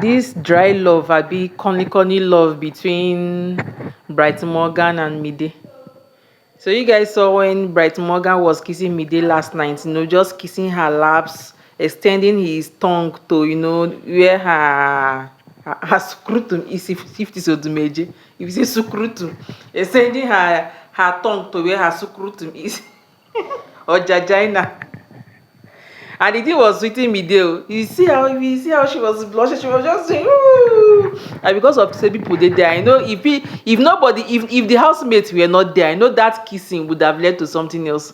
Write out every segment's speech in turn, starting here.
This dry love, abi conny love between Bright Morgan and Mide. So you guys saw when Bright Morgan was kissing Mide last night, just kissing her laps, extending his tongue to, where her scrotum is, if it is Odumeje. If you say scrotum, extending her tongue to where her scrotum is, or vagina. And the thing was sweeting me there. You see how she was blushing. She was just saying, ooh. And because of say people they there, I know if nobody, if the housemates were not there, I know that kissing would have led to something else.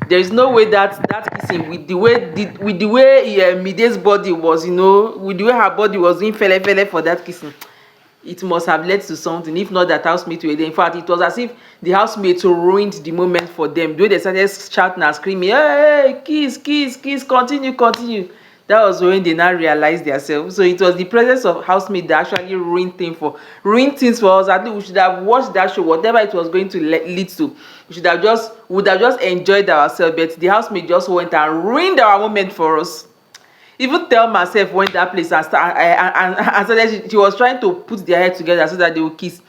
There is no way that kissing with the way Mide's body was, with the way her body was doing fele for that kissing, it must have led to something. If not, that housemate were there. In fact, it was as if the housemates ruined the moment for them. The way they started shouting and screaming, hey, kiss, kiss, kiss, continue, continue. That was when they now realized themselves. So it was the presence of housemate that actually ruined things for us. I think we should have watched that show, whatever it was going to lead to. We would have just enjoyed ourselves, but the housemate just went and ruined our moment for us. Even tell myself went that place and started, she was trying to put their head together so that they would kiss.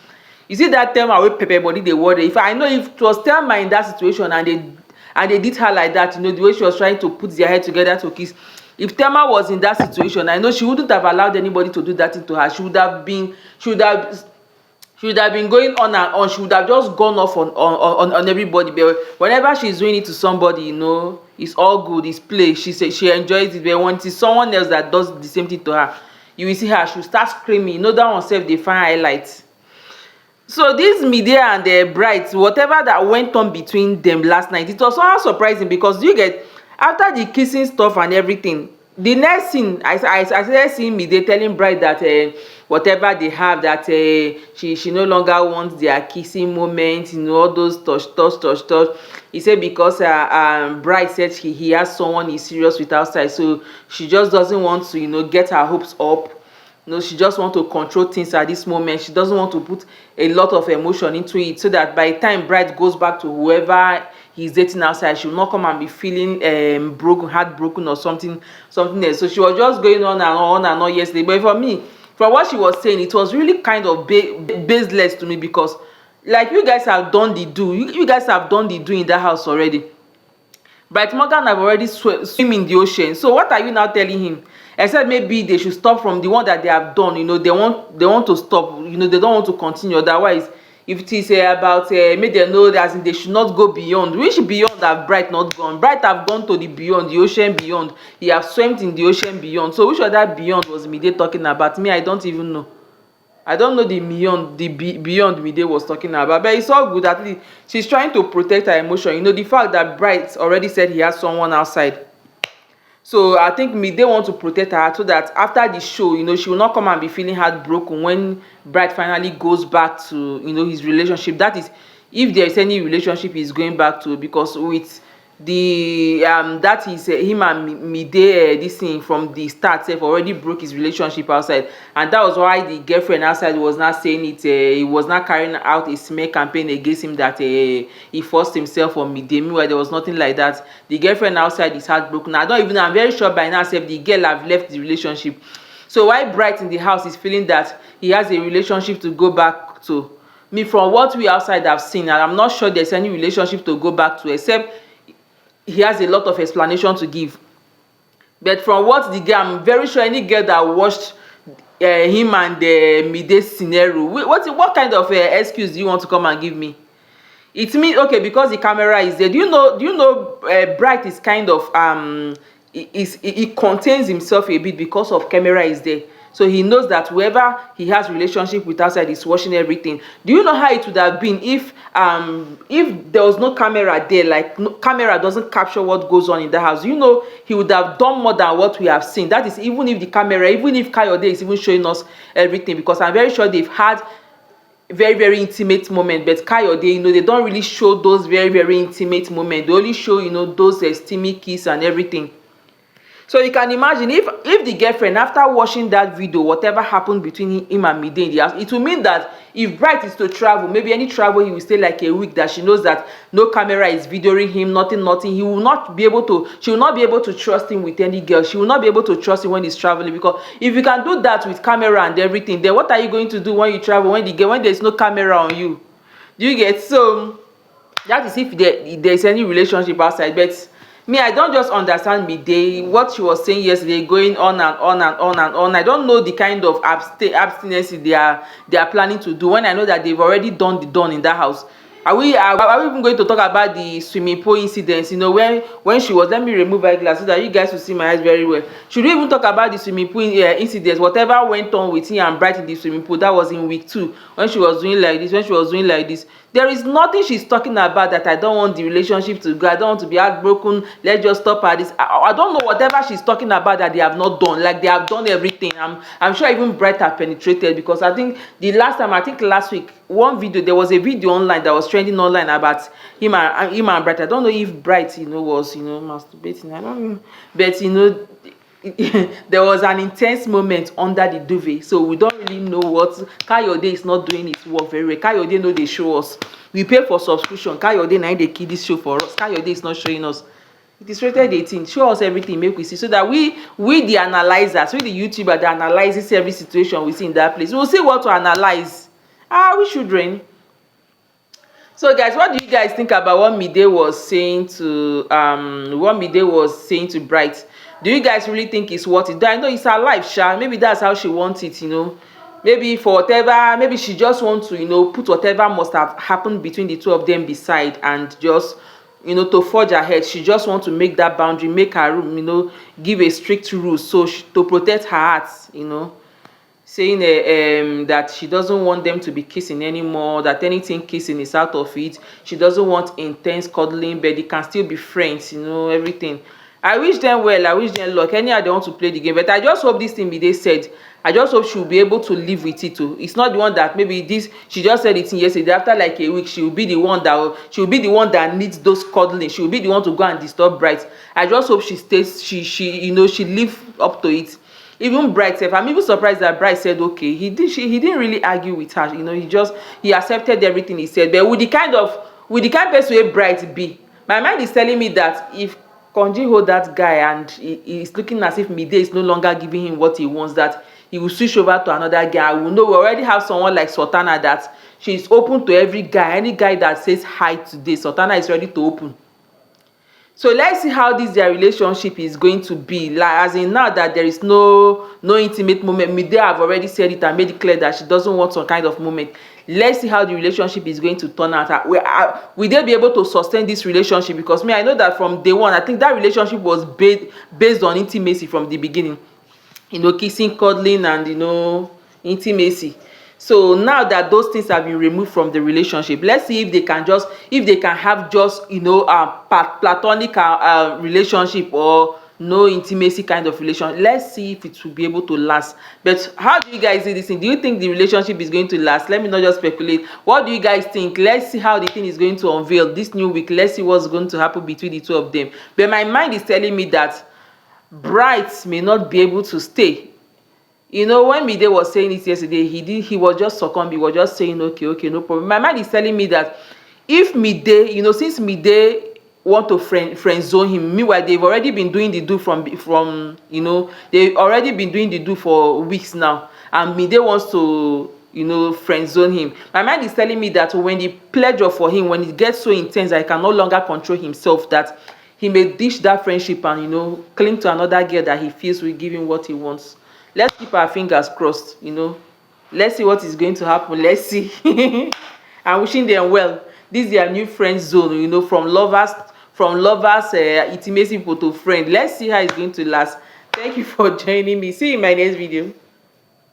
You see that Thelma wey pepper body dey worry. If I know if it was Thelma in that situation and they did her like that, the way she was trying to put their head together to kiss. If Thelma was in that situation, I know she wouldn't have allowed anybody to do that thing to her. She would have been going on and on. She would have just gone off on everybody. But whenever she's doing it to somebody, it's all good, it's play. She enjoys it. But when it's someone else that does the same thing to her, you will see her, she'll start screaming. That one self dey find highlights. So this Mide and Bright, whatever that went on between them last night, it was somehow surprising because you get, after the kissing stuff and everything, the next scene I started seeing Mide telling Bright that whatever they have, that she no longer wants their kissing moment, all those touch. He said because Bright said he has someone he's serious with outside, so she just doesn't want to get her hopes up. She just want to control things at this moment. She doesn't want to put a lot of emotion into it, so that by the time Bright goes back to whoever he's dating outside, she will not come and be feeling heartbroken or something else. So she was just going on and on yesterday. But for me, from what she was saying, it was really kind of baseless to me, because like you guys have done the do. You guys have done the do in that house already. Bright Morgan have already swim in the ocean. So what are you now telling him? Except maybe they should stop from the one that they have done. They want to stop. They don't want to continue. Otherwise, if it is about make them know that they should not go beyond. Which beyond have Bright not gone? Bright have gone to the beyond, the ocean beyond. He have swam in the ocean beyond. So which other beyond was Mide talking about? Me, I don't even know. I don't know the beyond Mide was talking about, but it's all good. At least she's trying to protect her emotion. The fact that Bright already said he has someone outside. So I think Mide want to protect her, so that after the show, she will not come and be feeling heartbroken when Bright finally goes back to, his relationship. That is, if there is any relationship he's going back to, because with the that is him and Mide, this thing from the start sef already broke his relationship outside, and that was why the girlfriend outside was not saying it. He was not carrying out a smear campaign against him that he forced himself on Mide. Meanwhile, there was nothing like that. The girlfriend outside is heartbroken. I'm very sure by now sef the girl have left the relationship. So why Bright in the house is feeling that he has a relationship to go back to? Me, from what we outside have seen, and I'm not sure there's any relationship to go back to, except he has a lot of explanation to give. But from what the girl, I'm very sure any girl that watched him and Mide scenario, what kind of excuse do you want to come and give me? It means, okay, because the camera is there. Do you know Bright is kind of he contains himself a bit because of camera is there. So he knows that whoever he has relationship with outside is watching everything. Do you know how it would have been if there was no camera there, like camera doesn't capture what goes on in the house? He would have done more than what we have seen. That is, even if Kayode is even showing us everything, because I'm very sure they've had very, very intimate moment. But Kayode, they don't really show those very, very intimate moments. They only show those steamy kiss and everything. So you can imagine if the girlfriend, after watching that video, whatever happened between him and Mide in the house, it will mean that if Bright is to travel, maybe any travel, he will stay like a week, that she knows that no camera is videoing him, nothing, he will not be able to, she will not be able to trust him with any girl. She will not be able to trust him when he's traveling, because if you can do that with camera and everything, then what are you going to do when you travel, when there's no camera on you? Do you get? So that is if there's any relationship outside. But me, I don't just understand Mide, what she was saying yesterday, going on and on and on and on. I don't know the kind of abstinence they are planning to do, when I know that they've already done the done in that house. Are we even going to talk about the swimming pool incidents? You know, when she was, let me remove my glass so that you guys will see my eyes very well. Should we even talk about the swimming pool incidents? Whatever went on with him and Bright in the swimming pool, that was in week 2, when she was doing like this, there is nothing she's talking about that I don't want the relationship to go, I don't want to be heartbroken, let's just stop at this. I don't know whatever she's talking about that they have not done. Like, they have done everything. I'm sure even Bright have penetrated, because I think the last time, I think last week, one video, there was a video online that was trending online about him and Bright. I don't know if Bright, was, masturbating, I don't know, but there was an intense moment under the duvet, so we don't really know what. Kayode is not doing its work very well. Kayode know they show us, we pay for subscription. Kayode na dey kill this show for us. Kayode is not showing us. It is rated 18. Show us everything, make we see, so that we the analyzers, we the YouTuber that analyzes every situation we see in that place, we'll see what to analyze. We should drain. So guys, what do you guys think about what Mide was saying to Bright? Do you guys really think it's worth it? I know it's her life, sha. Maybe that's how she wants it, maybe for whatever, maybe she just wants to put whatever must have happened between the two of them beside, and just to forge ahead. She just wants to make that boundary, make her room, give a strict rule, so to protect her heart, saying that she doesn't want them to be kissing anymore, that anything kissing is out of it. She doesn't want intense cuddling, but they can still be friends, everything. I wish them well, I wish them luck. Anyhow they want to play the game, but I just hope this thing Mide said, I just hope she'll be able to live with it too. It's not the one that maybe this, she just said it yesterday, after like a week she'll be the one that needs those cuddling. She'll be the one to go and disturb Bright. I just hope she stays, she live up to it. Even Bright self, I'm even surprised that Bright said okay. He didn't really argue with her, he accepted everything he said. But with the kind person wey Bright be, my mind is telling me that if Konji hold that guy and he's looking as if Mide is no longer giving him what he wants, that he will switch over to another guy. We know we already have someone like Sultana that she's open to every guy. Any guy that says hi today, Sultana is ready to open. So let's see how their relationship is going to be. Like, as in now that there is no intimate moment, Mide have already said it and made it clear that she doesn't want some kind of moment. Let's see how the relationship is going to turn out. Will they be able to sustain this relationship? Because I know that from day one, I think that relationship was based on intimacy from the beginning. Kissing, cuddling, and intimacy. So now that those things have been removed from the relationship, let's see if they can have just platonic relationship, or no intimacy kind of relation. Let's see if it will be able to last. But how do you guys see this thing? Do you think the relationship is going to last? Let me not just speculate. What do you guys think? Let's see how the thing is going to unveil this new week. Let's see what's going to happen between the two of them. But my mind is telling me that Bright may not be able to stay. When Mide was saying it yesterday, he was just succumbing. He was just saying okay, no problem. My mind is telling me that if Mide, since Mide want to friend zone him, meanwhile they've already been doing the do they've already been doing the do for weeks now, and Mide wants to friend zone him. My mind is telling me that when the pleasure for him, when it gets so intense that he can no longer control himself, that he may ditch that friendship and cling to another girl that he feels will give him what he wants. Let's keep our fingers crossed. Let's see what is going to happen. Let's see. I'm wishing them well. This is their new friend zone, from lovers intimacy to friend. Let's see how it's going to last. Thank you for joining me. See you in my next video.